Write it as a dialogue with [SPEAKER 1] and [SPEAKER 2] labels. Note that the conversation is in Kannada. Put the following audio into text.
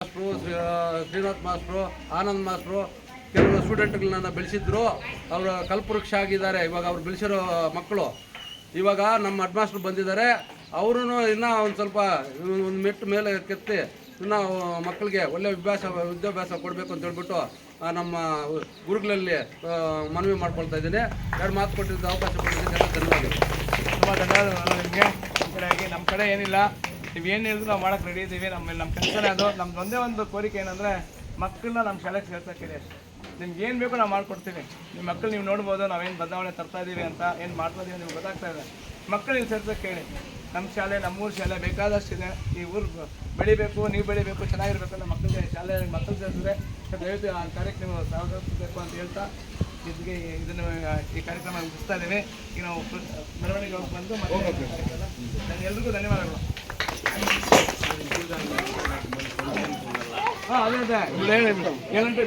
[SPEAKER 1] Master, Srinath master, Anand master ಕೆಲವು ಸ್ಟೂಡೆಂಟ್ಗಳನ್ನ ಬೆಳೆಸಿದ್ರು. ಅವರು ಕಲ್ಪವೃಕ್ಷ ಆಗಿದ್ದಾರೆ. ಇವಾಗ ಅವ್ರು ಬೆಳೆಸಿರೋ ಮಕ್ಕಳು ಇವಾಗ ನಮ್ಮ ಹೆಡ್ ಮಾಸ್ಟ್ರು ಬಂದಿದ್ದಾರೆ. ಅವರು ಇನ್ನೂ ಒಂದು ಸ್ವಲ್ಪ ಒಂದು ಮೆಟ್ಟು ಮೇಲೆ ಕೆತ್ತಿ ಇನ್ನೂ ಮಕ್ಕಳಿಗೆ ಒಳ್ಳೆಯ ವಿದ್ಯಾಭ್ಯಾಸ ಕೊಡಬೇಕು ಅಂತ ಹೇಳ್ಬಿಟ್ಟು ನಮ್ಮ ಗುರುಗಳಲ್ಲಿ ಮನವಿ ಮಾಡ್ಕೊಳ್ತಾ ಇದ್ದೀನಿ. ಎರಡು ಮಾತು ಕೊಟ್ಟಿದ್ದು ಅವಕಾಶ ಕೊಟ್ಟಿದ್ದೀನಿ. ಧನ್ಯವಾದಗಳು.
[SPEAKER 2] ತುಂಬ ಧನ್ಯವಾದಗಳು ನಿಮಗೆ. ನಮ್ಮ ಕಡೆ ಏನಿಲ್ಲ, ನೀವು ಏನು ಹೇಳಿದ್ರು ನಾವು ಮಾಡೋಕ್ಕೆ ರೆಡಿ ಇದ್ದೀವಿ. ನಮ್ಮ ಕೆಲಸನೇ ಅದು. ನಮ್ದು ಒಂದೇ ಒಂದು ಕೋರಿಕೆ ಏನಂದರೆ ಮಕ್ಕಳನ್ನ ನಮ್ಮ ಶಾಲೆಗೆ ಸೇರ್ಸೋಕ್ಕಿದೆ. ನಿಮ್ಗೆ ಏನು ಬೇಕೋ ನಾವು ಮಾಡಿಕೊಡ್ತೀವಿ. ನಿಮ್ಮ ಮಕ್ಕಳು ನೀವು ನೋಡ್ಬೋದು ನಾವೇನು ಬದಲಾವಣೆ ತರ್ತಾ ಇದ್ದೀವಿ ಅಂತ, ಏನು ಮಾಡ್ತಾ ಇದ್ದೀವಿ ನಿಮ್ಗೆ ಗೊತ್ತಾಗ್ತಾ ಇದೆ. ಮಕ್ಕಳು ನೀವು ಸೇರ್ಸೋಕ್ಕೆ ಹೇಳಿ. ನಮ್ಮ ಶಾಲೆ, ನಮ್ಮೂರು ಶಾಲೆ ಬೇಕಾದಷ್ಟಿದೆ. ಈ ಊರು ಬೆಳಿಬೇಕು, ನೀವು ಬೆಳಿಬೇಕು, ಚೆನ್ನಾಗಿರ್ಬೇಕು ಅಂತ ಮಕ್ಕಳಿಗೆ ಶಾಲೆ ಮಕ್ಕಳು ಸೇರಿಸಿದ್ರೆ ದಯವಿಟ್ಟು ಆ ಕಾರ್ಯಕ್ಕೆ ನೀವು ಸಹಕರಿಸಬೇಕು ಅಂತ ಹೇಳ್ತಾ ಇದನ್ನು ಈ ಕಾರ್ಯಕ್ರಮ ಮುಗಿಸ್ತಾ ಇದ್ದೀವಿ. ಈಗ ನಾವು ಮೆರವಣಿಗೆ ಹೋಗಿ ಬಂದು ನಾನು ಎಲ್ರಿಗೂ ಧನ್ಯವಾದಗಳು. ಹಾಂ ಅದೇ ಅದೇ ಹೇಳಿ ಏನಂತ